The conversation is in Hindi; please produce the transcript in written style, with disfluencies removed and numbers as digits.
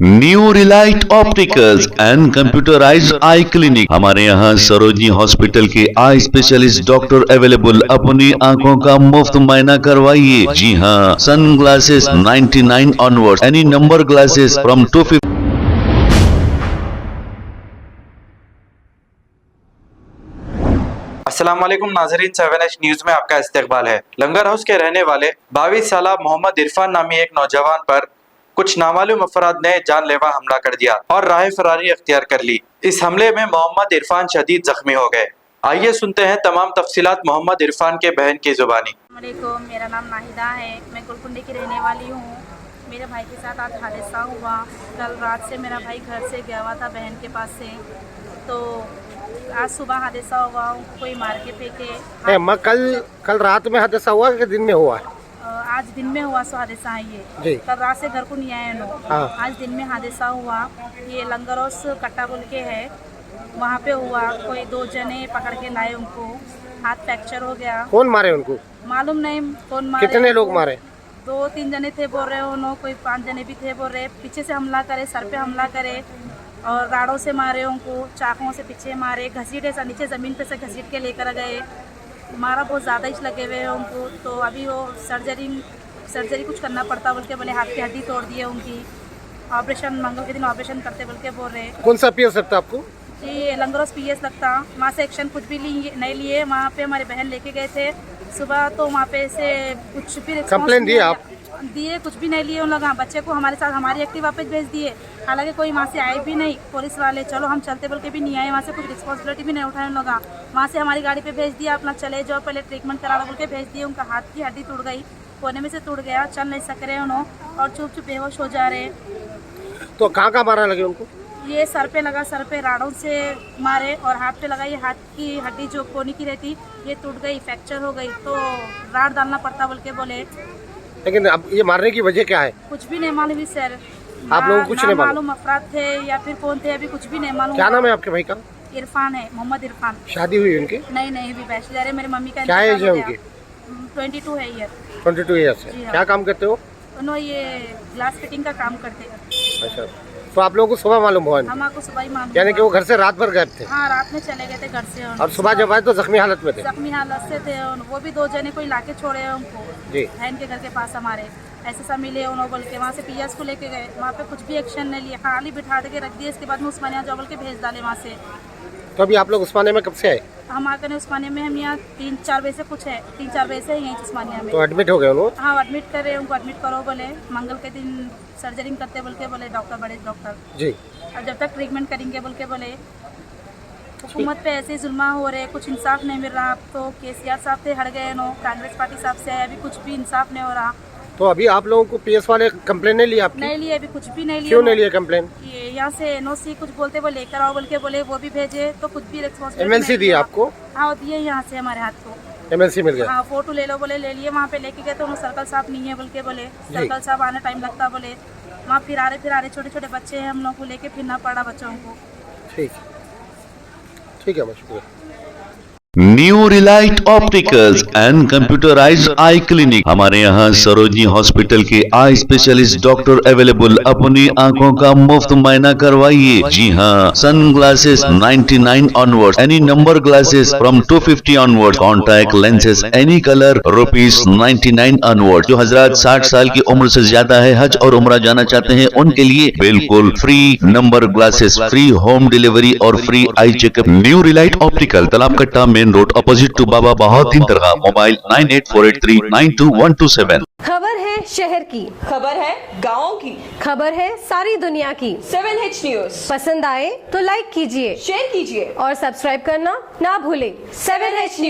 New Relight opticals and computerised I clinic. हमारे यहाँ सरोजनी हॉस्पिटल के आई स्पेशलिस्ट डॉक्टर अवेलेबल। अपनी आंखों का मुफ्त मुआयना करवाइए। जी हाँ, sun glasses 99 onward, any number glasses from 250। अस्सलाम वालेकुम नाज़रीन, 7H न्यूज में आपका इस्तकबाल है। लंगर हाउस के रहने वाले 22 साल मोहम्मद इरफान नामी एक नौजवान पर कुछ नामालूम अफराद ने जानलेवा हमला कर दिया और राह फरारी अख्तियार कर ली। इस हमले में मोहम्मद इरफान शदीद जख्मी हो गए। आइए सुनते हैं तमाम तफसीलात मोहम्मद इरफान के बहन की जुबानी। मेरा नाम नाहिदा है, मैं गुलकुंडी की रहने वाली हूँ। मेरे भाई के साथ आज हादसा हुआ। कल रात से मेरा भाई घर से गया हुआ था बहन के पास से, तो आज सुबह हादसा हुआ। कोई मार के फेंके। कल रात में हादसा हुआ कि दिन में हुआ? आज दिन में हुआ सो हादसा है ये। कल रात से घर को नहीं आए लोग। आज दिन में हादसा हुआ। ये लंगर हाउस कट्टा बोल के है, वहाँ पे हुआ। कोई 2 जने पकड़ के लाए उनको, हाथ फ्रैक्चर हो गया। कौन मारे उनको? मालूम नहीं कौन मारे। कितने लोग मारे? 2-3 जने थे बोल रहे उन्होंने, कोई 5 जने भी थे बोल रहे। पीछे से हमला करे, सर पे हमला करे और राड़ों से मारे उनको, चाकुओं से पीछे मारे, घसीटे से नीचे ज़मीन पे से घसीट के लेकर गए। मारा बहुत ज़्यादा ही लगे हुए हैं उनको। तो अभी वो सर्जरी कुछ करना पड़ता बोल के बोले, हाथ की हड्डी तोड़ दी है उनकी। ऑपरेशन मंगल के दिन ऑपरेशन करते बोल के बोल रहे। कौन सा पीएस लगता आपको? जी लंगर हाउस पीएस लगता। वहाँ से एक्शन कुछ भी नहीं लिए। वहाँ पे हमारी बहन लेके गए थे सुबह, तो वहाँ पे से कुछ भी कंप्लेन दिए आप? दिए, कुछ भी नहीं लिए उन लोग। बच्चे को हमारे साथ हमारी एक्टिव वापस भेज दिए। हालांकि कोई वहाँ से आए भी नहीं पुलिस वाले। चलो हम चलते बोल के भी नहीं आए, वहाँ से कुछ रिस्पॉन्सिबिलिटी भी नहीं उठाए उन लोग। वहाँ से हमारी गाड़ी पे भेज दिया, अपना चले जाओ पहले ट्रीटमेंट कराना बोल के भेज दिए। उनका हाथ की हड्डी टूट गई, कोने में से टूट गया, चल नहीं सक रहे उन्होंने और चुप चुप बेहोश हो जा रहे। तो कहाँ मारा लगे उनको? ये सर पे लगा, सर पे राड़ों से मारे, और हाथ पे लगा। ये हाथ की हड्डी जो कोनी की रहती ये टूट गई, फ्रैक्चर हो गई, तो राड़ डालना पड़ता बोल के बोले। लेकिन अब ये मारने की वजह क्या है? कुछ भी नहीं मालूम सर। आप लोगों को कुछ नहीं मालूम अफराद थे या फिर कौन थे, अभी कुछ भी नहीं मालूम। क्या नाम है आपके भाई का? इरफान है, मोहम्मद इरफान। शादी हुई उनकी? नहीं अभी बैचलर है। मेरी मम्मी का क्या एज है उनकी? 22 है ईयर। 22 ईयर्स है। क्या काम करते हो? उन्होंने ये ग्लास फिटिंग का काम करते। अच्छा, तो आप लोगों को सुबह मालूम हुआ? हमको सुबह ही मालूम। यानी कि वो घर से रात भर गए थे? हाँ, रात में चले गए थे घर से। और सुबह जब आए तो जख्मी हालत में थे? जख्मी हालत से थे। वो भी 2 जने कोई लाके छोड़े हैं उनको जी, बहन के घर के पास हमारे। ऐसे सब मिले उन्होंने बोल के, वहाँ से पीएस को लेके गए। वहाँ पे कुछ भी एक्शन नहीं लिया, खाली बिठा के रख दिए। इसके बाद में उस्मानिया जॉबल के भेज डाले वहाँ से। तो अभी आप लोग उस्मानिया में कब से आए? हम आकर उस्मानिया में हम यहाँ 3-4 बजे से कुछ है, 3-4 बजे से यहीं उस्मानिया में। तो एडमिट हो गए उन्होंने? हाँ, एडमिट कर रहे, उनको एडमिट करो बोले। मंगल के दिन सर्जरी करते बोल के बोले डॉक्टर, बड़े डॉक्टर जी। और जब तक ट्रीटमेंट करेंगे बोल के बोले। हुकूमत पे ऐसे जुल्मा हो रहे, कुछ इंसाफ नहीं मिल रहा। अब तो केसीआर साहब थे, हट गए नो, कांग्रेस पार्टी साहब से है, अभी कुछ भी इंसाफ नहीं हो रहा। तो अभी आप लोगों को पीएस वाले कंप्लेन नहीं लिया आपकी? नहीं लिए, अभी कुछ भी नहीं लिया। क्यों नहीं लिया कंप्लेन? ये यहाँ से एनओसी कुछ बोलते वो लेकर आओ बोल के बोले, वो भी भेजे तो कुछ भी रिस्पॉन्सिबिलिटी। एमएलसी दिए आपको? हाँ दिए, यहाँ से हमारे हाथ को एमएलसी मिल गया। हाँ, फोटो ले लो बोले, ले लिए। वहाँ पे लेके गए तो उन्होंने सर्कल साहब नहीं है बोल के बोले। सर्कल साहब आने टाइम लगता बोले। वहाँ फिर आ रहे छोटे बच्चे हैं, हम लोग को लेके फिरना पड़ा बच्चों को। ठीक है, शुक्रिया। New Relight opticals and computerised I clinic. हमारे यहाँ सरोजनी हॉस्पिटल के आई स्पेशलिस्ट डॉक्टर अवेलेबल। अपनी आंखों का मुफ्त मुआयना करवाइए। जी हाँ, sun glasses 99 onward, any number glasses from 250 onward, contact lenses any colour ₹99 onward. जो हजरात 60 साल की उम्र से ज्यादा है, हज और उम्रा जाना चाहते हैं, उनके लिए बिल्कुल free number glasses, free home delivery और free eye checkup. New Relight optical, Talab Katta, main road, opposite to Baba Bahauddin Dargah. Mobile 9848392127। खबर है शहर की, खबर है गाँव की, खबर है सारी दुनिया की। 7H न्यूज पसंद आए तो लाइक कीजिए, शेयर कीजिए और सब्सक्राइब करना ना भूलें। 7H news.